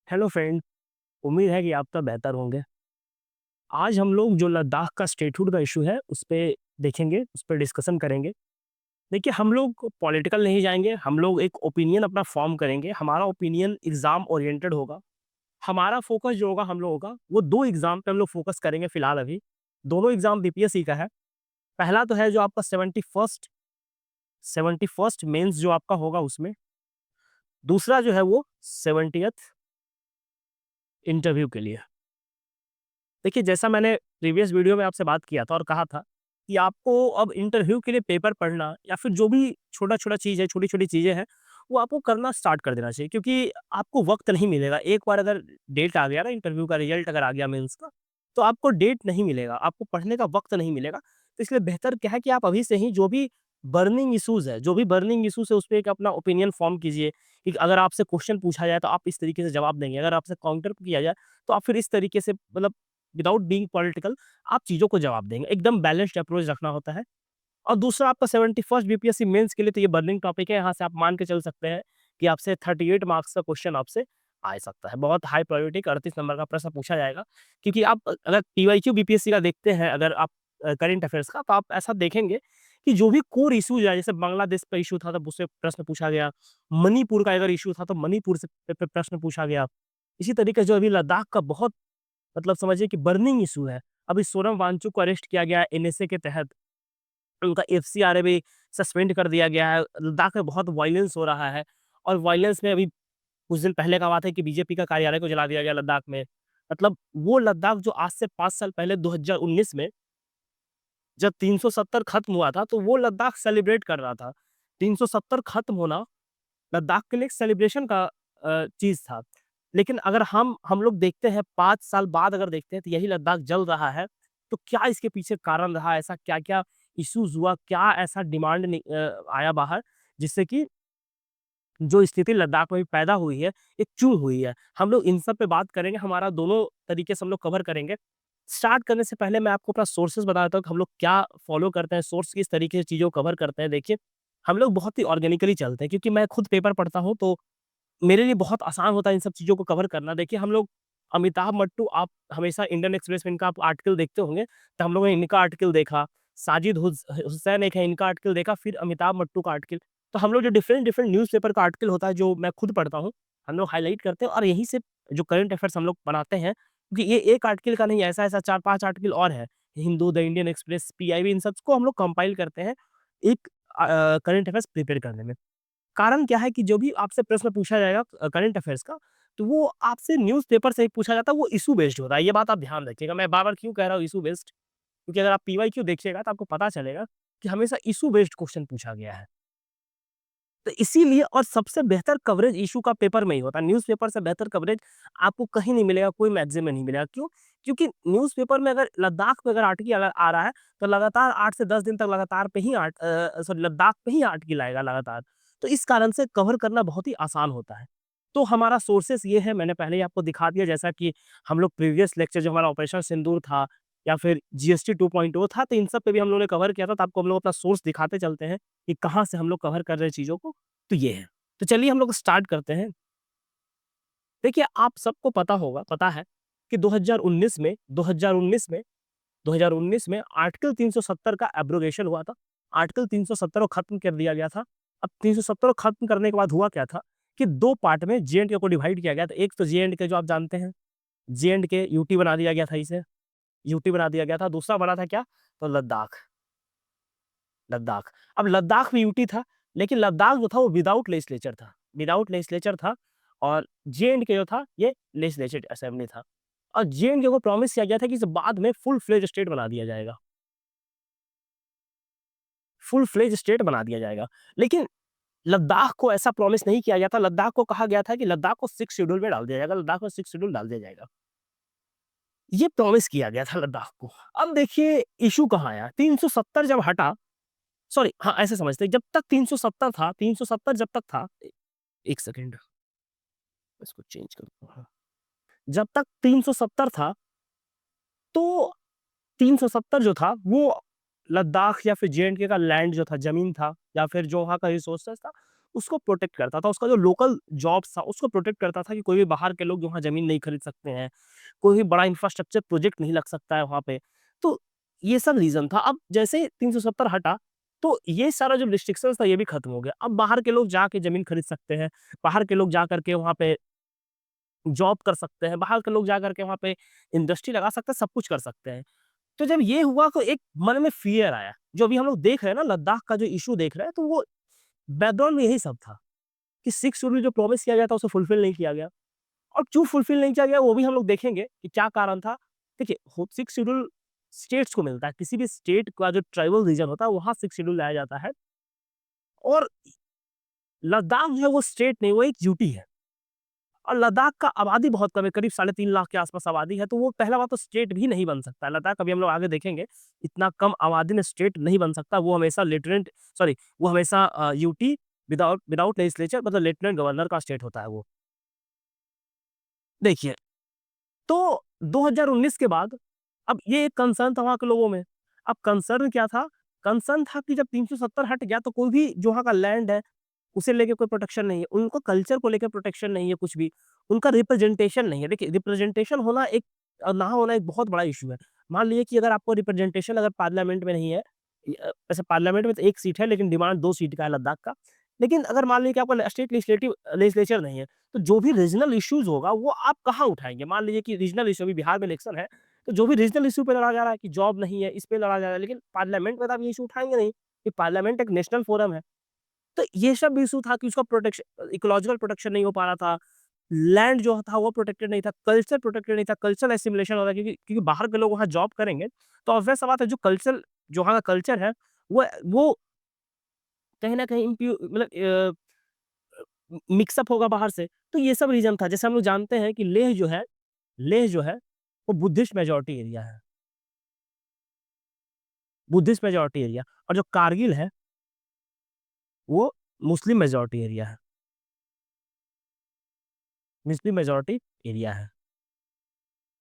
Hello friend. उम्मीद है कि आप तो बेहतर होंगे। आज हम लोग जो लद्दाख का स्टेटहुड का इशू है उस पे देखेंगे, उस पे डिस्कशन करेंगे। देखिए, हम लोग पॉलिटिकल नहीं जाएंगे, हम लोग एक ओपिनियन अपना फॉर्म करेंगे। हमारा ओपिनियन एग्जाम ओरिएंटेड होगा। हमारा फोकस जो होगा हम लोगों का वो दो एग्जाम पे हम लोग फोकस करेंगे फिलहाल अभी। दोनों एग्जाम बीपीएससी का है। पहला तो है जो आपका 71st मेंस जो आपका होगा उसमें। दूसरा जो है वो 70th इंटरव्यू के लिए। देखिए, जैसा मैंने प्रीवियस वीडियो में आपसे बात किया था और कहा था कि आपको अब इंटरव्यू के लिए पेपर पढ़ना या फिर जो भी छोटा-छोटा चीज़ है, छोटी-छोटी चीज़ें हैं, वो आपको करना स्टार्ट कर देना चाहिए, क्योंकि आपको वक़्त नहीं मिलेगा। एक बार अगर डेट आ गया ना, इंटरव्यू का रिज़ल्ट अगर आ गया मेंस का, तो आपको डेट नहीं मिलेगा, आपको पढ़ने का वक़्त नहीं मिलेगा। तो इसलिए बेहतर क्या है कि आप अभी से ही जो भी बर्निंग इश्यूज़ है, जो भी बर्निंग इश्यूज़ है, उस पे एक अपना ओपिनियन फ़ॉर्म कीजिए कि अगर आपसे क्वेश्चन पूछा जाए, तो आप इस तरीके से जवाब देंगे। अगर आपसे काउंटर किया जाए, तो आप फिर इस तरीके से मतलब विदाउट बीइंग पॉलिटिकल आप चीज़ों को जवाब देंगे। एकदम बैलेंस्ड अप्रोच रखना होता है। और दूसरा आपका 71st बीपीएससी मेंस के लिए तो ये बर्निंग टॉपिक है। यहाँ से आप मान के चल सकते हैं कि आपसे 38 मार्क्स का क्वेश्चन आपसे आ सकता है। बहुत हाई प्रायोरिटी का 38 नंबर का प्रश्न पूछा जाएगा, क्योंकि आप अगर पीवाईक्यू बीपीएससी का देखते हैं, अगर आप करंट अफेयर्स का, तो आप ऐसा देखेंगे कि जो भी कोर इश्यूज है, जैसे बांग्लादेश का इशू था तो उससे प्रश्न पूछा गया। मणिपुर का अगर इशू था तो मणिपुर से प्रश्न पूछा गया। इसी तरीके से जो अभी लद्दाख का बहुत मतलब समझिए कि बर्निंग इश्यू है। अभी सोनम वांगचुक को अरेस्ट किया गया है एनएसए के तहत। उनका एफसीआर भी सस्पेंड कर दिया गया है। लद्दाख में बहुत वायलेंस हो रहा है और वायलेंस में अभी कुछ दिन पहले का बात है कि बीजेपी का कार्यालय को जला दिया गया लद्दाख में। मतलब वो लद्दाख जो आज से 5 साल पहले 2019 में जब 370 खत्म हुआ था, तो वो लद्दाख सेलिब्रेट कर रहा था। 370 खत्म होना लद्दाख के लिए एक सेलिब्रेशन का चीज़ था। लेकिन अगर हम लोग देखते हैं 5 साल बाद अगर देखते हैं तो यही लद्दाख जल रहा है। तो क्या इसके पीछे कारण रहा? ऐसा क्या-क्या इश्यूज़ हुआ? क्या ऐसा डिमांड आया बाहर जिससे कि जो स्थिति लद्दाख में भी पैदा हुई है, एक चूल हुई है। हम लोग इन सब पे बात करेंगे, हमारा दोनों तरीके से हम लोग कवर करेंगे। स्टार्ट करने से पहले मैं आपको अपना सोर्सेज़ बता देता हूँ कि हम लोग क्या फ़ॉलो करते हैं, सोर्स किस तरीके से चीज़ों को कवर करते हैं। देखिए, हम लोग बहुत ही ऑर्गेनिकली चलते हैं, क्योंकि मैं खुद पेपर पढ़ता हूँ, तो मेरे लिए बहुत आसान होता है इन सब चीज़ों को कवर करना। देखिए, हम लोग अमिताभ मट्टू, आप हमेशा इंडियन एक्सप्रेस में इनका आप आर्टिकल देखते होंगे, तो हम लोगों ने इनका आर्टिकल देखा। साजिद हुसैन एक है, इनका आर्टिकल देखा, फिर अमिताभ मट्टू का आर्टिकल। तो हम लोग जो डिफरेंट-डिफरेंट न्यूज़पेपर का आर्टिकल होता है, जो मैं खुद पढ़ता हूँ, हम लोग हाइलाइट करते हैं और यहीं से जो करंट अफेयर्स हम लोग बनाते हैं, क्योंकि ये एक आर्टिकल का नहीं है, ऐसा-ऐसा 4-5 आर्टिकल और हैं। Hindu, the Indian Express, PIB, इन सबको हम लोग कंपाइल करते हैं एक करंट अफेयर्स प्रिपेयर करने में। कारण क्या है कि जो भी आपसे प्रश्न पूछा जाएगा करंट अफेयर्स का, तो वो आपसे न्यूज़पेपर से ही पूछा जाता है, वो इश्यू बेस्ड होता है। ये बात आप ध्यान रखिएगा। मैं बार-बार क्यों कह रहा हूँ इश्यू बेस्ड? क्योंकि अगर आप पीवाईक्यू देखिएगा तो आपको पता चलेगा कि हमेशा इश्यू बेस्ड क्वेश्चन पूछा गया है। तो इसीलिए और सबसे बेहतर कवरेज इश्यू का पेपर में ही होता है। न्यूज़पेपर से बेहतर कवरेज आपको कहीं नहीं मिलेगा, कोई मैगज़ीन में नहीं मिलेगा। क्यों? क्योंकि न्यूज़पेपर में अगर लद्दाख पे अगर आर्टिकल आ रहा है, तो लगातार 8 से 10 दिन तक लगातार पे ही सॉरी लद्दाख पे ही आर्टिकल आएगा लगातार। तो इस कारण से कवर करना बहुत ही आसान होता है। तो हमारा सोर्सेज़ ये है, मैंने पहले ही आपको दिखा दिया, जैसा कि हम लोग प्रीवियस लेक्चर जो हमारा ऑपरेशन सिंदूर था या फिर जीएसटी 2.0 था, तो इन सब पे भी हम लोगों ने कवर किया था। तो आपको हम लोग अपना सोर्स दिखाते चलते हैं कि कहाँ से हम लोग कवर कर रहे हैं चीज़ों को। तो ये है। तो चलिए हम लोग स्टार्ट करते हैं। देखिए, आप सबको पता है कि 2019 में आर्टिकल 370 का एब्रोगेशन हुआ था। आर्टिकल 370 को खत्म कर दिया गया था। अब 370 को खत्म करने के बाद हुआ क्या था कि 2 पार्ट में जे-एंड-के को डिवाइड किया गया था। एक तो जे-एंड-के जो आप जानते हैं, जे-एंड-के यूटी बना दिया गया था इसे, यूटी बना दिया गया था। दूसरा बना था क्या? तो लद्दाख, लद्दाख। अब लद्दाख में यूटी था, लेकिन लद्दाख जो था वो विदाउट लेजिस्लेचर था, विदाउट लेजिस्लेचर था। और जे-एंड-के जो था ये लेजिस्लेटिव असेंबली था। और जे-एंड-के को प्रॉमिस किया गया था कि इसे बाद में फुल फ्लेज स्टेट बना दिया जाएगा, फुल फ्लेज स्टेट बना दिया जाएगा। लेकिन लद्दाख को ऐसा प्रॉमिस नहीं किया गया था। लद्दाख को कहा गया था कि लद्दाख को 6th शेड्यूल में डाल दिया जाएगा, लद्दाख को 6th शेड्यूल डाल दिया जाएगा। ये प्रॉमिस किया गया था लद्दाख को। अब देखिए इश्यू कहाँ आया, 370 जब हटा, सॉरी हाँ, ऐसे समझते हैं जब तक 370 था, 370 जब तक था, 1 सेकंड इसको चेंज करता हूँ। हाँ। जब तक 370 था, तो 370 जो था वो लद्दाख या फिर जे-एंड-के का लैंड जो था, ज़मीन था या फिर जो वहाँ का रिसोर्सेज़ था, उसको प्रोटेक्ट करता था। उसका जो लोकल जॉब्स था, उसको प्रोटेक्ट करता था कि कोई भी बाहर के लोग जो वहाँ ज़मीन नहीं खरीद सकते हैं, कोई भी बड़ा इंफ्रास्ट्रक्चर प्रोजेक्ट नहीं लग सकता है वहाँ पे। तो ये सब रीज़न था। अब जैसे 370 हटा, तो ये सारा जो रिस्ट्रिक्शंस था, ये भी खत्म हो गया। अब बाहर के लोग जाके ज़मीन खरीद सकते हैं, बाहर के लोग जा कर के वहाँ पे जॉब कर सकते हैं, बाहर के लोग जा कर के वहाँ पे इंडस्ट्री लगा सकते हैं, सब कुछ कर सकते हैं। तो जब ये हुआ तो एक मन में फ़ियर आया। जो अभी हम लोग देख रहे हैं ना, लद्दाख का जो इश्यू देख रहे हैं, तो वो बैकग्राउंड में यही सब था कि 6 शेड्यूल जो प्रॉमिस किया गया था, उसे फुलफिल नहीं किया गया। और क्यों फुलफिल नहीं किया गया, वो भी हम लोग देखेंगे कि क्या कारण था। देखिए, हो 6 शेड्यूल स्टेट्स को मिलता है। किसी भी स्टेट का जो ट्राइबल रीजन होता है, वहाँ 6 शेड्यूल लाया जाता है। और लद्दाख जो है वो स्टेट नहीं, वो एक यूटी है। और लद्दाख का आबादी बहुत कम है, करीब 3.5 लाख के आसपास आबादी है, तो वो पहला बात तो स्टेट भी नहीं बन सकता। लद्दाख अभी हम लोग आगे देखेंगे, इतना कम आबादी में स्टेट नहीं बन सकता। वो हमेशा लेफ्टिनेंट सॉरी वो हमेशा यूटी विदाउट विदाउट लेजिस्लेचर, मतलब लेफ्टिनेंट गवर्नर का स्टेट होता है वो। देखिए, तो 2019 के बाद अब ये एक कंसर्न था वहाँ के लोगों में। अब कंसर्न क्या था? कंसर्न था कि जब 370 हट गया तो कोई भी जो वहाँ का लैंड है, उसे लेके कोई प्रोटेक्शन नहीं है। उनको कल्चर को लेके प्रोटेक्शन नहीं है कुछ भी। उनका रिप्रेजेंटेशन नहीं है। देखिए, रिप्रेजेंटेशन होना एक ना होना एक बहुत बड़ा इश्यू है। मान लीजिए कि अगर आपको रिप्रेजेंटेशन अगर पार्लियामेंट में नहीं है, वैसे पार्लियामेंट में तो 1 सीट है, लेकिन डिमांड 2 सीट का है लद्दाख का। लेकिन अगर मान लीजिए कि आपका स्टेट लेजिस्लेचर नहीं है, तो जो भी रीजनल इश्यूज़ होगा वो आप कहाँ उठाएँगे? मान लीजिए कि रीजनल इश्यू, अभी बिहार में इलेक्शन है, तो जो भी रीजनल इश्यू पे लड़ा जा रहा है कि जॉब नहीं है, इस पे लड़ा जा रहा है, लेकिन पार्लियामेंट में तो आप ये इश्यू उठाएँगे नहीं, कि पार्लियामेंट एक नेशनल फोरम है। तो ये सब इश्यू था कि उसका इकोलॉजिकल प्रोटेक्शन नहीं हो पा रहा था। लैंड जो था वो प्रोटेक्टेड नहीं था, कल्चर प्रोटेक्टेड नहीं था, कल्चरल एसिमिलेशन हो रहा है, क्योंकि बाहर के लोग वहाँ जॉब करेंगे, तो ऑब्वियस सा बात है, जो वहाँ का कल्चर है, वो कहीं न कहीं मतलब मिक्स अप होगा बाहर से। तो ये सब रीज़न था। जैसे हम लोग जानते हैं कि लेह जो है, वो बुद्धिस्ट मेजॉरिटी एरिया है, बुद्धिस्ट मेजॉरिटी एरिया। और जो कारगिल है, वो मुस्लिम मेजॉरिटी एरिया है, मुस्लिम मेजॉरिटी एरिया है।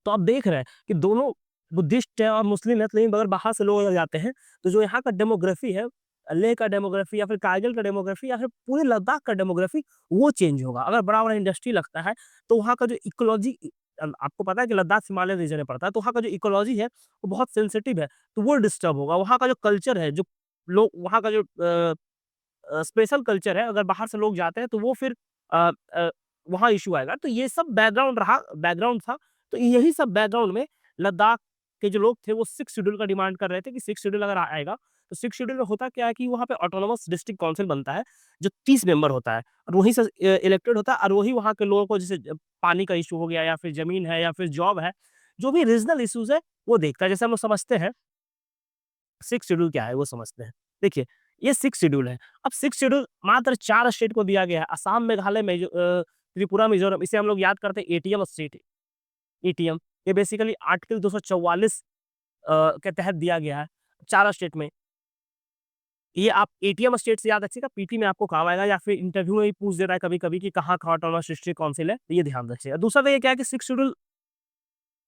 तो आप देख रहे हैं कि दोनों बुद्धिस्ट है और मुस्लिम है, लेकिन अगर बाहर से लोग अगर जाते हैं, तो जो यहाँ का डेमोग्राफी है, लेह का डेमोग्राफी या फिर कारगिल का डेमोग्राफी या फिर पूरे लद्दाख का डेमोग्राफी, वो चेंज होगा। अगर बड़ा-बड़ा इंडस्ट्री लगता है, तो वहाँ का जो इकोलॉजी आपको पता है कि लद्दाख हिमालयन रीजन में पड़ता है, तो वहाँ का जो इकोलॉजी है, वो बहुत सेंसिटिव है, तो वो डिस्टर्ब होगा। वहाँ का जो कल्चर है, जो लोग वहाँ का जो स्पेशल कल्चर है, अगर बाहर से लोग जाते हैं, तो वो फिर अ अ, वहाँ इश्यू आएगा। तो ये सब बैकग्राउंड था। तो यही सब बैकग्राउंड में लद्दाख के जो लोग थे, वो 6 शेड्यूल का डिमांड कर रहे थे कि 6 शेड्यूल अगर आएगा, तो 6 शेड्यूल में होता क्या है कि वहाँ पे ऑटोनोमस डिस्ट्रिक्ट काउंसिल बनता है, जो 30 मेंबर होता है और वहीं से इलेक्टेड होता है, और वही वहाँ के लोगों को, जैसे पानी का इश्यू हो गया या फिर ज़मीन है या फिर जॉब है, जो भी रीजनल इश्यूज़ है, वो देखता है। जैसे हम लोग समझते हैं 6 शेड्यूल क्या है, वो समझते हैं। देखिए, ये 6 शेड्यूल है। अब 6 शेड्यूल मात्र 4 स्टेट को दिया गया है, असम, मेघालय, त्रिपुरा, मिज़ोरम। इसे हम लोग याद करते हैं एटीएम स्टेट, एटीएम। ये बेसिकली आर्टिकल 244 के तहत दिया गया है, 4 स्टेट में। ये आप एटीएम स्टेट से याद रखिएगा, पीटी में आपको काम आएगा, या फिर इंटरव्यू में भी पूछ दे रहा है कभी-कभी कि कहाँ-कहाँ ऑटोनोमस डिस्ट्रिक्ट काउंसिल है, तो ये ध्यान रखिएगा। दूसरा तो ये क्या है कि 6 शेड्यूल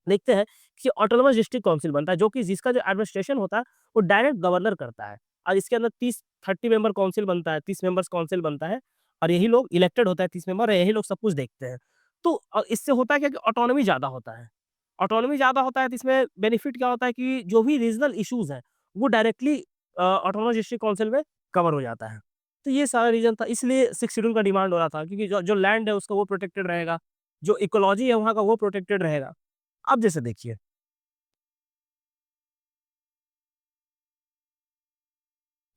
देखते हैं कि ऑटोनोमस डिस्ट्रिक्ट काउंसिल बनता है, जो कि जिसका जो एडमिनिस्ट्रेशन होता है, वो डायरेक्ट गवर्नर करता है। और इसके अंदर 30 मेंबर काउंसिल बनता है, 30 मेंबर्स काउंसिल बनता है, और यही लोग इलेक्टेड होता है 30 मेंबर, और यही लोग सब कुछ देखते हैं। तो इससे होता है क्या कि ऑटोनॉमी ज़्यादा होता है। ऑटोनॉमी ज़्यादा होता है, तो इसमें बेनिफिट क्या होता है कि जो भी रीजनल इश्यूज़ हैं, वो डायरेक्टली ऑटोनॉमस डिस्ट्रिक्ट काउंसिल में कवर हो जाता है। तो ये सारा रीज़न था, इसलिए 6 शेड्यूल का डिमांड हो रहा था, क्योंकि जो जो लैंड है उसका वो प्रोटेक्टेड रहेगा, जो इकोलॉजी है वहाँ का वो प्रोटेक्टेड रहेगा। अब जैसे देखिए,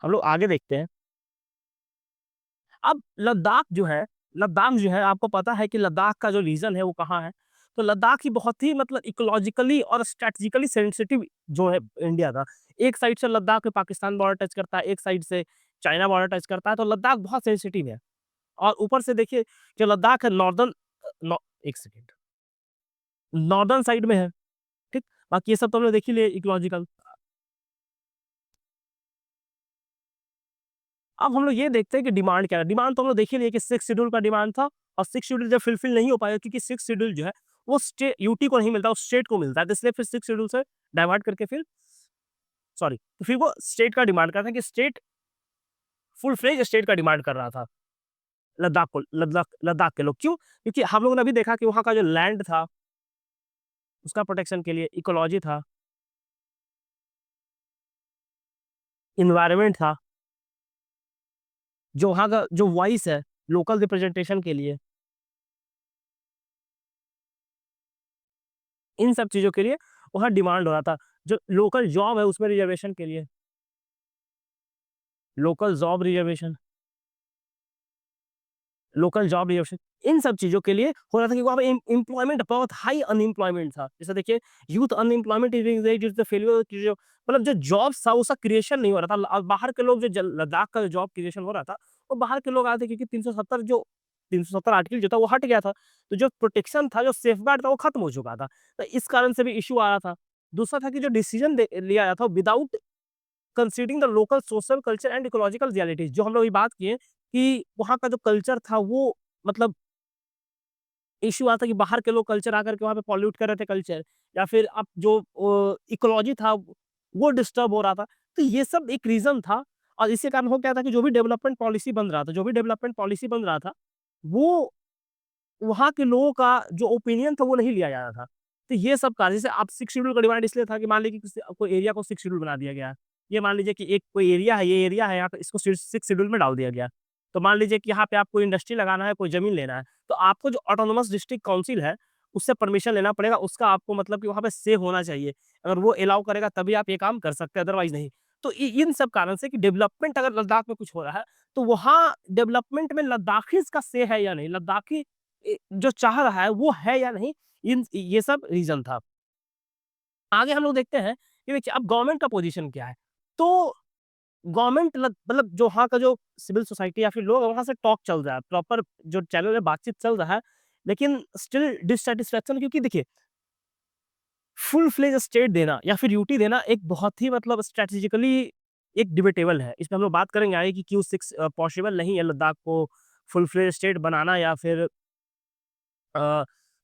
हम लोग आगे देखते हैं। अब लद्दाख जो है आपको पता है कि लद्दाख का जो रीजन है वो कहाँ है? तो लद्दाख ही बहुत ही मतलब इकोलॉजिकली और स्ट्रैटेजिकली सेंसिटिव जो है इंडिया का। एक साइड से लद्दाख में पाकिस्तान बॉर्डर टच करता है, एक साइड से चाइना बॉर्डर टच करता है, तो लद्दाख बहुत सेंसिटिव है। और ऊपर से देखिए, जो लद्दाख है नॉर्दर्न अ, नॉ एक सेकंड, नॉर्दर्न साइड में है, ठीक? बाकी ये सब तो हमने देख ही लिया इकोलॉजिकल। अब हम लोग ये देखते हैं कि डिमांड क्या है। डिमांड तो हम लोग देख ही लिए कि 6 शेड्यूल का डिमांड था, और 6 शेड्यूल जब फुलफिल नहीं हो पाएगा, क्योंकि 6 शेड्यूल जो है वो यूटी को नहीं मिलता, वो स्टेट को मिलता है। तो इसलिए फिर 6 शेड्यूल से डाइवर्ट करके फिर तो फिर वो स्टेट का डिमांड करते हैं कि स्टेट फुल फ्लेज स्टेट का डिमांड कर रहा था। लद्दाख के लोग। क्यों? क्योंकि हम लोगों ने अभी देखा कि वहाँ का जो लैंड था, उसका प्रोटेक्शन के लिए इकोलॉजी था, एनवायरनमेंट था, जो वहाँ का जो वॉइस है, लोकल रिप्रेजेंटेशन के लिए, इन सब चीज़ों के लिए वहाँ डिमांड हो रहा था। जो लोकल जॉब है उसमें रिजर्वेशन के लिए, local job reservation local job reservation इन सब चीज़ों के लिए हो रहा था कि वहाँ पे एम्प्लॉयमेंट बहुत हाई अनएम्प्लॉयमेंट था। जैसे देखिए youth unemployment is being raised due to the failure की जो मतलब जो जॉब्स था उसका क्रिएशन नहीं हो रहा था। बाहर के लोग जो लद्दाख का जॉब क्रिएशन हो रहा था, वो बाहर के लोग आए थे क्योंकि 370 आर्टिकल जो था वो हट गया था। तो जो प्रोटेक्शन था, जो सेफगार्ड था वो खत्म हो चुका था। तो इस कारण से भी इश्यू आ रहा था। दूसरा था कि जो डिसीजन लिया गया था without considering the local social culture and ecological realities, जो हम लोग अभी बात किए कि वहाँ का जो कल्चर था वो मतलब इश्यू आता कि बाहर के लोग कल्चर आकर के वहाँ पे पॉल्यूट कर रहे थे कल्चर, या फिर अब जो इकोलॉजी था वो डिस्टर्ब हो रहा था। तो ये सब एक रीज़न था और इसी कारण हो क्या था कि जो भी डेवलपमेंट पॉलिसी बन रहा था, वो वहाँ के लोगों का जो ओपिनियन था वो नहीं लिया जा रहा था। तो ये सब कारण जैसे अब 6 शेड्यूल का डिमांड इसलिए था कि मान लीजिए कि किसी कोई एरिया को 6 शेड्यूल बना दिया गया है। ये मान लीजिए कि एक कोई एरिया है, ये एरिया है, यहाँ पे इसको 6 शेड्यूल में डाल दिया गया। तो मान लीजिए कि यहाँ पे आपको इंडस्ट्री लगाना है, कोई ज़मीन लेना है, तो आपको जो ऑटोनोमस डिस्ट्रिक्ट काउंसिल है, उससे परमिशन लेना पड़ेगा, उसका आपको मतलब कि वहाँ पे से होना चाहिए। अगर वो अलाउ करेगा तभी आप ये काम कर सकते हैं, अदरवाइज़ नहीं। तो इ इन सब कारण से कि डेवलपमेंट अगर लद्दाख में कुछ हो रहा है, तो वहाँ डेवलपमेंट में लद्दाखीज़ का से है या नहीं, लद्दाखी जो चाह रहा है वो है या नहीं, ये सब रीज़न था। आगे हम लोग देखते हैं कि देखिए अब गवर्नमेंट का पोज़ीशन क्या है? तो गवर्नमेंट मतलब जो वहाँ का जो सिविल सोसाइटी या फिर लोग वहाँ से टॉक चल रहा है, प्रॉपर जो चैनल में बातचीत चल रहा है, लेकिन स्टिल डिससैटिस्फैक्शन, क्योंकि देखिए फुल फ्लेज स्टेट देना या फिर यूटी देना एक बहुत ही मतलब स्ट्रैटेजिकली एक डिबेटेबल है। इसमें हम लोग बात करेंगे आगे कि क्यों 6 पॉसिबल नहीं है लद्दाख को फुल फ्लेज स्टेट बनाना या फिर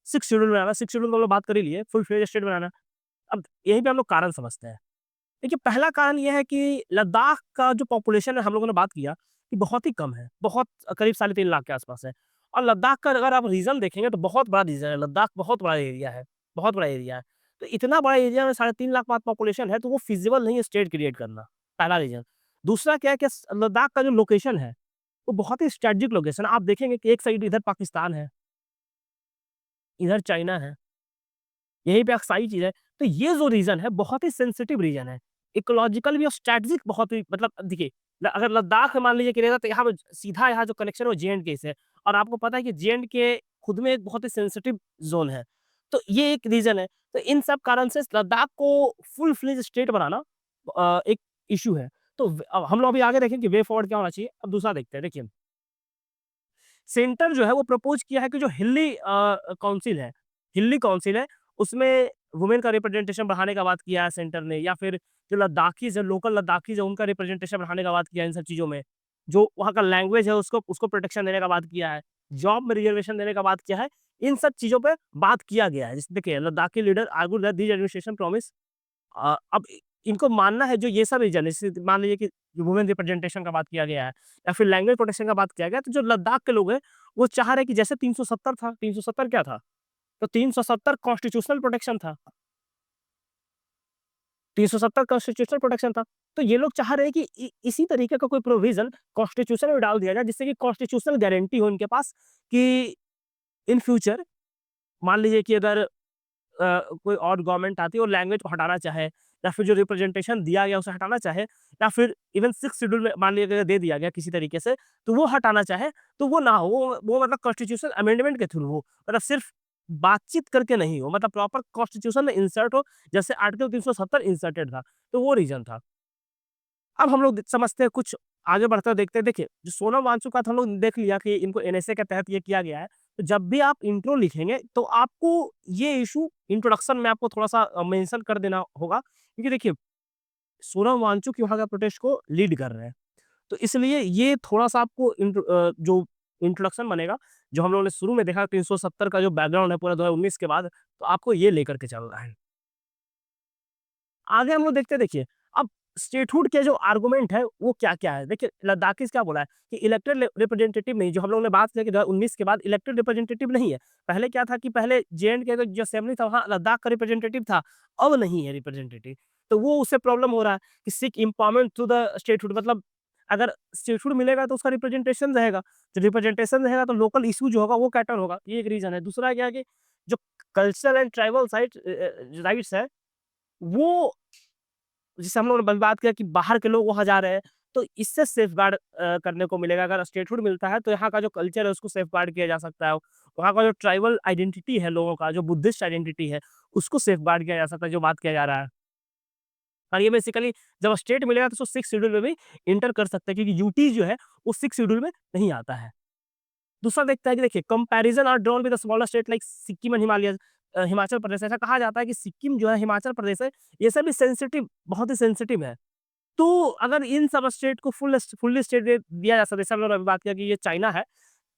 6 शेड्यूल बनाना। 6 शेड्यूल तो हम लोग बात कर ही लिए, फुल फ्लेज स्टेट बनाना। अब यहीं पे हम लोग कारण समझते हैं। देखिए पहला कारण ये है कि लद्दाख का जो पॉपुलेशन है, हम लोगों ने बात किया कि बहुत ही कम है, बहुत करीब 3.5 लाख के आसपास है। और लद्दाख का अगर आप रीजन देखेंगे तो बहुत बड़ा रीजन है, लद्दाख बहुत बड़ा एरिया है, बहुत बड़ा एरिया है। तो इतना बड़ा एरिया में 3.5 लाख पॉपुलेशन है, तो वो फिजिबल नहीं है स्टेट क्रिएट करना, पहला रीजन। दूसरा क्या है कि लद्दाख का जो लोकेशन है, वो बहुत ही स्ट्रेटेजिक लोकेशन है। आप देखेंगे कि एक साइड इधर पाकिस्तान है, इधर चाइना है, यहीं पे अक्साई चीज़ है। तो ये जो रीजन है बहुत ही सेंसिटिव रीजन है। इकोलॉजिकल भी और स्ट्रैटेजिक बहुत ही मतलब देखिए अगर लद्दाख में मान लीजिए कि रहता तो यहाँ पे सीधा यहाँ जो कनेक्शन है वो जे-एंड-के से है और आपको पता है कि जे-एंड-के खुद में एक बहुत ही सेंसिटिव ज़ोन है। तो ये एक रीजन है। तो इन सब कारण से लद्दाख को फुल फ्लेज स्टेट बनाना एक इश्यू है। तो अब हम लोग अभी आगे देखें कि वे फॉरवर्ड क्या होना चाहिए। अब दूसरा देखते हैं, देखिए सेंटर जो है वो प्रपोज़ किया है कि जो हिल्ली काउंसिल है, उसमें वुमेन का रिप्रेजेंटेशन बढ़ाने का बात किया है सेंटर ने, या फिर जो लद्दाखीज़ है, लोकल लद्दाखीज़ है, उनका रिप्रेजेंटेशन बढ़ाने का बात किया है इन सब चीज़ों में। जो वहाँ का लैंग्वेज है उसको प्रोटेक्शन देने का बात किया है, जॉब में रिजर्वेशन देने का बात किया है, इन सब चीज़ों पे बात किया गया है। जैसे देखिए Ladakhi leader argue that this administration promise अब इनको मानना है जो ये सब रीजन है, जैसे मान लीजिए कि वुमेन रिप्रेजेंटेशन का बात किया गया है या फिर लैंग्वेज प्रोटेक्शन का बात किया गया है, तो जो लद्दाख के लोग हैं, वो चाह रहे हैं कि जैसे 370 था, 370 क्या था? तो 370 कॉन्स्टिट्यूशनल प्रोटेक्शन था, 370 कॉन्स्टिट्यूशनल प्रोटेक्शन था। तो ये लोग चाह रहे हैं कि इसी तरीके का कोई प्रोविज़न कॉन्स्टिट्यूशन में डाल दिया जाए, जिससे कि कॉन्स्टिट्यूशनल गारंटी हो इनके पास कि इन फ्यूचर मान लीजिए कि अगर कोई और गवर्नमेंट आती है और लैंग्वेज को हटाना चाहे या फिर जो रिप्रेजेंटेशन दिया गया उसे हटाना चाहे या फिर इवन 6 शेड्यूल में मान लीजिए अगर दे दिया गया किसी तरीके से, तो वो हटाना चाहे, तो वो ना हो, वो मतलब कॉन्स्टिट्यूशन अमेंडमेंट के थ्रू हो, मतलब सिर्फ बातचीत करके नहीं हो, मतलब प्रॉपर कॉन्स्टिट्यूशन में इंसर्ट हो, जैसे आर्टिकल 370 इंसर्टेड था, तो वो रीज़न था। अब हम लोग समझते हैं कुछ आगे बढ़ते हुए देखते हैं, देखिए जो सोनम वांगचुक का था हम लोग देख लिया कि इनको एनएसए के तहत ये किया गया है। तो जब भी आप इंट्रो लिखेंगे तो आपको ये इश्यू इंट्रोडक्शन में आपको थोड़ा-सा मेंशन कर देना होगा, क्योंकि देखिए सोनम वांगचुक वहाँ का प्रोटेस्ट को लीड कर रहे हैं। तो इसलिए ये थोड़ा-सा आपको जो इंट्रोडक्शन बनेगा, जो हम लोगों ने शुरू में देखा 370 का जो बैकग्राउंड है पूरा 2019 के बाद, तो आपको ये लेकर के चलना है। आगे हम लोग देखते हैं, देखिए अब स्टेटहुड के जो आर्गुमेंट है वो क्या-क्या है? देखिए लद्दाखीज़ क्या बोला है कि इलेक्टेड रिप्रेजेंटेटिव नहीं, जो हम लोगों ने बात किया कि 2019 के बाद इलेक्टेड रिप्रेजेंटेटिव नहीं है। पहले क्या था कि पहले जे-एंड-के का जो असेंबली था वहाँ लद्दाख का रिप्रेजेंटेटिव था, अब नहीं है रिप्रेजेंटेटिव। तो वो उससे प्रॉब्लम हो रहा है कि Sikh empowerment through the statehood, मतलब अगर स्टेटहुड मिलेगा तो उसका रिप्रेजेंटेशन रहेगा। जो रिप्रेजेंटेशन रहेगा तो लोकल इश्यू जो होगा वो कैटर होगा, ये एक रीज़न है। दूसरा क्या है कि जो कल्चरल एंड ट्राइबल राइट्स है, वो जैसे हम लोगों ने बात किया कि बाहर के लोग वहाँ जा रहे हैं, तो इससे सेफगार्ड करने को मिलेगा। अगर स्टेटहुड मिलता है, तो यहाँ का जो कल्चर है, उसको सेफगार्ड किया जा सकता है। वहाँ का जो ट्राइबल आइडेंटिटी है लोगों का, जो बुद्धिस्ट आइडेंटिटी है, उसको सेफगार्ड किया जा सकता है, जो बात किया जा रहा है। और ये बेसिकली जब स्टेट मिलेगा, तो उसको 6th शेड्यूल में भी एंटर कर सकते हैं, क्योंकि यूटी जो है, वो 6th शेड्यूल में नहीं आता है। दूसरा देखता है कि देखिए comparison are drawn with the smaller state like Sikkim and Himachal Pradesh. ऐसा कहा जाता है कि सिक्किम जो है, हिमाचल प्रदेश है, ये सभी सेंसिटिव, बहुत ही सेंसिटिव है। तो अगर इन सब स्टेट को फुल्ली स्टेट दे दिया जा सकता है, जैसे हम लोगों ने अभी बात किया कि ये चाइना है,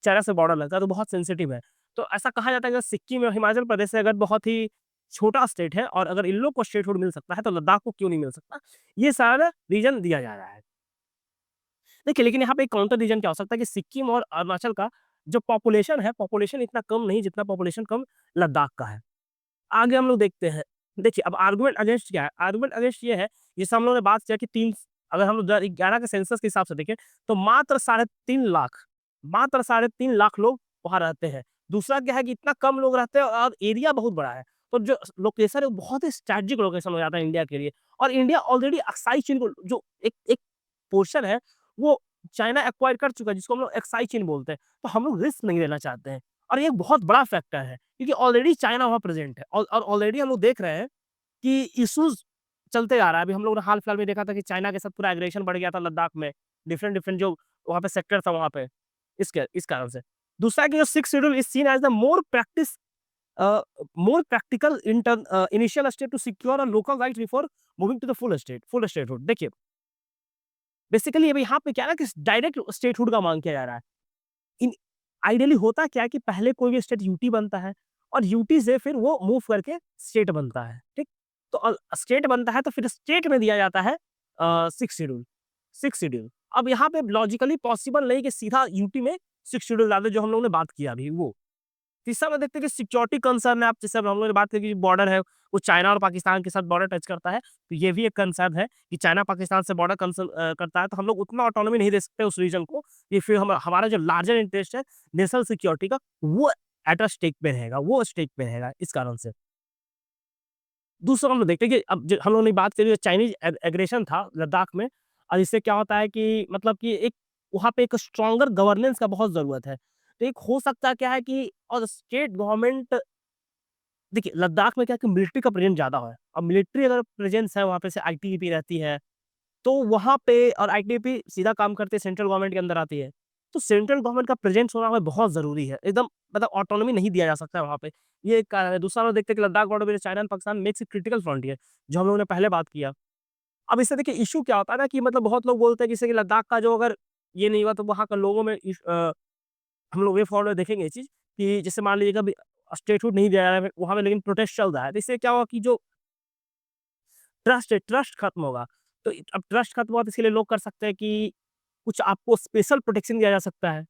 चाइना से बॉर्डर लगता है, तो बहुत सेंसिटिव है। तो ऐसा कहा जाता है कि सिक्किम और हिमाचल प्रदेश से अगर बहुत ही छोटा स्टेट है और अगर इन लोग को स्टेटहुड मिल सकता है, तो लद्दाख को क्यों नहीं मिल सकता? ये सारा रीज़न दिया जा रहा है। देखिए, लेकिन यहाँ पे एक काउंटर रीज़न क्या हो सकता है कि सिक्किम और अरुणाचल का जो पॉपुलेशन है, पॉपुलेशन इतना कम नहीं जितना पॉपुलेशन कम लद्दाख का है। आगे हम लोग देखते हैं। देखिए, अब आर्गुमेंट अगेंस्ट क्या है? आर्गुमेंट अगेंस्ट ये है, जैसे हम लोगों ने बात किया कि 3, अगर हम लोग 2011 के सेंसस के हिसाब से देखें, तो मात्र साढ़े 3 लाख लोग वहाँ रहते हैं। दूसरा क्या है कि इतना कम लोग रहते हैं और एरिया बहुत बड़ा है। तो जो लोकेशन है, वो बहुत ही स्ट्रैटेजिक लोकेशन हो जाता है इंडिया के लिए। और इंडिया ऑलरेडी अक्साई चीन को जो एक एक पोर्शन है, वो चाइना एक्वायर कर चुका है, जिसको हम लोग एक्साई चीन बोलते हैं। तो हम लोग रिस्क नहीं लेना चाहते हैं। और ये एक बहुत बड़ा फैक्टर है, क्योंकि ऑलरेडी चाइना वहाँ प्रेज़ेंट है और ऑलरेडी हम लोग देख रहे हैं कि इश्यूज़ चलते आ रहा है। अभी हम लोगों ने हाल-फिलहाल में देखा था कि चाइना के साथ पूरा एग्रेशन बढ़ गया था लद्दाख में। डिफरेंट-डिफरेंट जो वहाँ पे सेक्टर था वहाँ पे, इस कारण से। दूसरा कि जो 6th schedule is seen as the more practical initial step to secure a local right before moving to the full statehood. देखिए, बेसिकली अभी यहाँ पे क्या है ना कि डायरेक्ट स्टेटहुड का मांग किया जा रहा है। इन आइडियली होता क्या है कि पहले कोई भी स्टेट यूटी बनता है और यूटी से फिर वो मूव करके स्टेट बनता है, ठीक? तो स्टेट बनता है तो फिर स्टेट में दिया जाता है 6th शेड्यूल। अब यहाँ पे लॉजिकली पॉसिबल नहीं कि सीधा यूटी में 6th शेड्यूल डाल दें, जो हम लोगों ने बात किया अभी वो। तीसरा में देखते हैं कि सिक्योरिटी कंसर्न है, आप जैसे अब हम लोगों ने बात की कि बॉर्डर है, वो चाइना और पाकिस्तान के साथ बॉर्डर टच करता है, तो ये भी एक कंसर्न है कि चाइना पाकिस्तान से बॉर्डर करता है, तो हम लोग उतना ऑटोनॉमी नहीं दे सकते उस रीजन को, कि फिर हमारा जो लार्जर इंटरेस्ट है नेशनल सिक्योरिटी का, वो एट अ स्टेक पे रहेगा, वो स्टेक पे रहेगा इस कारण से। दूसरा हम लोग देखते हैं कि अब जो हम लोगों ने बात करी, जो चाइनीज़ एग्रेशन था लद्दाख में, और इससे क्या होता है कि मतलब कि एक वहाँ पे एक स्ट्रॉन्गर गवर्नेंस का बहुत ज़रूरत है। तो एक हो सकता क्या है कि और स्टेट गवर्नमेंट, देखिए लद्दाख में क्या है कि मिलिट्री का प्रेज़ेंस ज़्यादा है। अब मिलिट्री अगर प्रेज़ेंस है वहाँ पे, से आईटीबीपी रहती है, तो वहाँ पे और आईटीबीपी सीधा काम करते हैं, सेंट्रल गवर्नमेंट के अंदर आती है। तो सेंट्रल गवर्नमेंट का प्रेज़ेंस होना वहाँ बहुत ज़रूरी है। एकदम मतलब ऑटोनॉमी नहीं दिया जा सकता है वहाँ पे। ये एक कारण है। दूसरा हम लोग देखते हैं कि लद्दाख बॉर्डर में China and Pakistan makes it critical frontier, जो हम लोगों ने पहले बात किया। अब इससे देखिए इश्यू क्या होता है ना कि मतलब बहुत लोग बोलते हैं कि जैसे कि लद्दाख का जो अगर ये नहीं हुआ, तो वहाँ के लोगों में हम लोग वे फॉरवर्ड में देखेंगे ये चीज़ कि जैसे मान लीजिए कभी स्टेटहुड नहीं दिया जा रहा है वहाँ पे, लेकिन प्रोटेस्ट चल रहा है। तो इससे क्या होगा कि जो ट्रस्ट है, ट्रस्ट खत्म होगा। तो अब ट्रस्ट खत्म हुआ, तो इसके लिए लोग कर सकते हैं कि कुछ आपको स्पेशल प्रोटेक्शन दिया जा सकता है।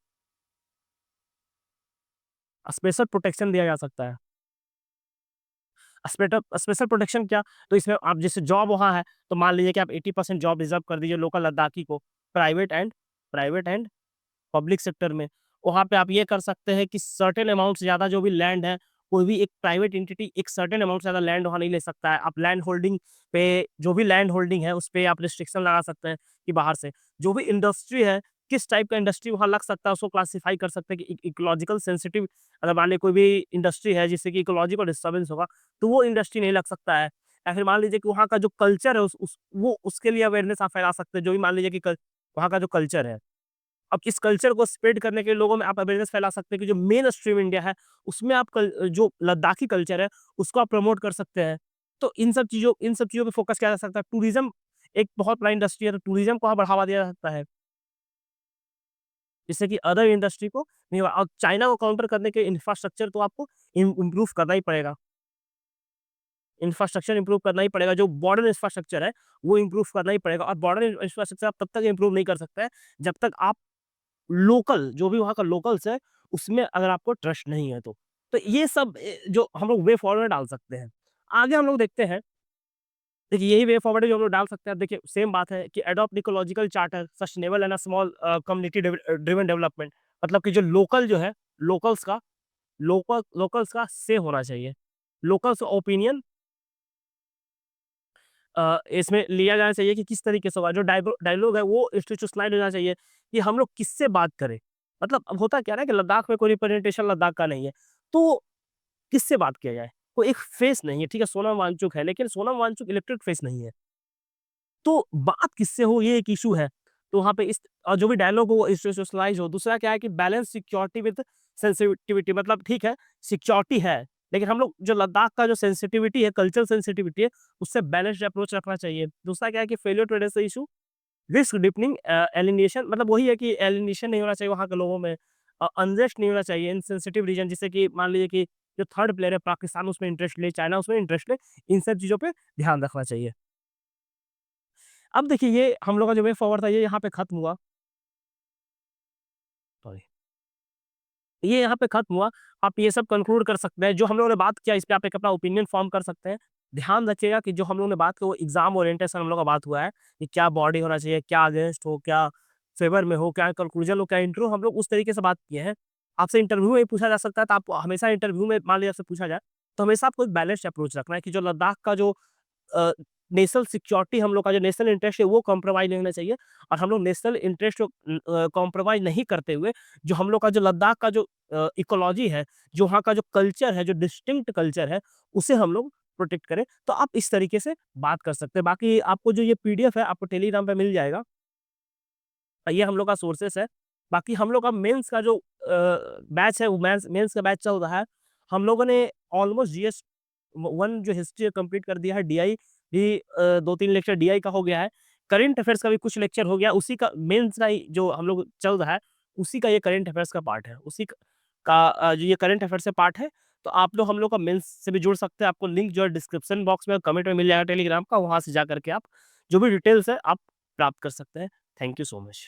स्पेशल प्रोटेक्शन दिया जा सकता है। स्पेशल प्रोटेक्शन क्या? तो इसमें आप जैसे जॉब वहाँ है, तो मान लीजिए कि आप 80% जॉब रिज़र्व कर दीजिए लोकल लद्दाखी को, प्राइवेट एंड पब्लिक सेक्टर में। वहाँ पे आप ये कर सकते हैं कि सर्टेन अमाउंट से ज़्यादा जो भी लैंड है, कोई भी एक प्राइवेट एंटिटी एक सर्टेन अमाउंट से ज़्यादा लैंड वहाँ नहीं ले सकता है। आप लैंड होल्डिंग पे, जो भी लैंड होल्डिंग है, उस पे आप रिस्ट्रिक्शन लगा सकते हैं कि बाहर से। जो भी इंडस्ट्री है, किस टाइप का इंडस्ट्री वहाँ लग सकता है, उसको क्लासिफ़ाई कर सकते हैं कि इकोलॉजिकल सेंसिटिव, अगर मान लीजिए कोई भी इंडस्ट्री है जिससे कि इकोलॉजी को डिस्टर्बेंस होगा, तो वो इंडस्ट्री नहीं लग सकता है। या फिर मान लीजिए कि वहाँ का जो कल्चर है, उस वो उसके लिए अवेयरनेस आप फैला सकते हैं। जो भी मान लीजिए कि वहाँ का जो कल्चर है, अब इस कल्चर को स्प्रेड करने के लिए लोगों में आप अवेयरनेस फैला सकते हैं कि जो मेन स्ट्रीम इंडिया है, उसमें आप जो लद्दाखी कल्चर है, उसको आप प्रमोट कर सकते हैं। तो इन सब चीज़ों पे फोकस किया जा सकता है। टूरिज़्म एक बहुत बड़ा इंडस्ट्री है, तो टूरिज़्म को वहाँ बढ़ावा दिया जा सकता है, जिससे कि अदर इंडस्ट्री को नहीं होगा। और चाइना को काउंटर करने के इंफ्रास्ट्रक्चर तो आपको इम्प्रूव करना ही पड़ेगा। इंफ्रास्ट्रक्चर इंप्रूव करना ही पड़ेगा, जो बॉर्डर इंफ्रास्ट्रक्चर है, वो इंप्रूव करना ही पड़ेगा और बॉर्डर इंफ्रास्ट्रक्चर आप तब तक इंप्रूव नहीं कर सकते हैं, जब तक आप लोकल जो भी वहाँ का लोकल्स है, उसमें अगर आपको ट्रस्ट नहीं है तो। तो ये सब जो हम लोग वे फॉरवर्ड डाल सकते हैं। आगे हम लोग देखते हैं, देखिए यही वे फॉरवर्ड है जो हम लोग डाल सकते हैं। देखिए सेम बात है कि adopt ecological charter, sustainable and small community driven development, मतलब कि जो लोकल जो है, लोकल्स का लोकल्स का से होना चाहिए। लोकल्स ओपिनियन इसमें लिया जाना चाहिए कि किस तरीके से होगा। जो डायलॉग है वो इंस्टीट्यूशनलाइज़ होना चाहिए कि हम लोग किससे बात करें। मतलब अब होता क्या है ना कि लद्दाख में कोई रिप्रेजेंटेशन लद्दाख का नहीं है, तो किससे बात किया जाए? कोई एक फेस नहीं है, ठीक है, सोनम वांगचुक है, लेकिन सोनम वांगचुक इलेक्टेड फेस नहीं है। तो बात किससे हो ये एक इश्यू है। तो वहाँ पे इस और जो भी डायलॉग हो वो इंस्टीट्यूशनलाइज़ हो। दूसरा क्या है कि बैलेंस सिक्योरिटी विद सेंसिटिविटी, मतलब ठीक है, सिक्योरिटी है, लेकिन हम लोग जो लद्दाख का जो सेंसिटिविटी है, कल्चरल सेंसिटिविटी है, उससे बैलेंस्ड अप्रोच रखना चाहिए। दूसरा क्या है कि failure to address the issue, risk deepening alienation, मतलब वही है कि एलिनेशन नहीं होना चाहिए वहाँ के लोगों में, अनरेस्ट नहीं होना चाहिए इन सेंसिटिव रीजन, जिससे कि मान लीजिए कि जो थर्ड प्लेयर है पाकिस्तान उसमें इंटरेस्ट ले, चाइना उसमें इंटरेस्ट ले, इन सब चीज़ों पे ध्यान रखना चाहिए। अब देखिए ये हम लोग का जो वे फॉरवर्ड था ये यहाँ पे खत्म हुआ। सॉरी, ये यहाँ पे खत्म हुआ। आप ये सब कंक्लूड कर सकते हैं, जो हम लोगों ने बात किया इस पे आप एक अपना ओपिनियन फॉर्म कर सकते हैं। ध्यान रखिएगा कि जो हम लोगों ने बात की वो एग्ज़ाम ओरिएंटेशन हम लोग का बात हुआ है, कि क्या बॉडी होना चाहिए, क्या अगेंस्ट हो, क्या फेवर में हो, क्या कंक्लूजन हो, क्या इंट्रो, हम लोग उस तरीके से बात किए हैं। आपसे इंटरव्यू में पूछा जा सकता है, तो आप हमेशा इंटरव्यू में मान लीजिए आपसे पूछा जाए, तो हमेशा आपको एक बैलेंस्ड अप्रोच रखना है कि जो लद्दाख का जो अ, नेशनल सिक्योरिटी, हम लोग का जो नेशनल इंटरेस्ट है वो कॉम्प्रोमाइज़ नहीं होना चाहिए, और हम लोग नेशनल इंटरेस्ट को कॉम्प्रोमाइज़ नहीं करते हुए, जो हम लोग का जो लद्दाख का जो इकोलॉजी है, जो वहाँ का जो कल्चर है, जो डिस्टिंक्ट कल्चर है, उसे हम लोग प्रोटेक्ट करें। तो आप इस तरीके से बात कर सकते हैं। बाकी आपको जो ये पीडीएफ है आपको टेलीग्राम पे मिल जाएगा। ये हम लोग का सोर्सेस है। बाकी हम लोग का मेंस का जो बैच है वो मेंस मेंस का बैच चल रहा है। हम लोगों ने ऑलमोस्ट जीएस 1 जो हिस्ट्री कंप्लीट कर दिया है, डीआई भी 2-3 लेक्चर डीआई का हो गया है। करंट अफेयर्स का भी कुछ लेक्चर हो गया, उसी का मेंस का ही जो हम लोग चल रहा है, उसी का ये करंट अफेयर्स का पार्ट है। उसी का जो ये करंट अफेयर्स से पार्ट है, तो आप लोग हम लोग का मेंस से भी जुड़ सकते हैं। आपको लिंक जो है डिस्क्रिप्शन बॉक्स में कमेंट में मिल जाएगा टेलीग्राम का, वहाँ से जा करके आप जो भी डिटेल्स है आप प्राप्त कर सकते हैं। Thank you so much.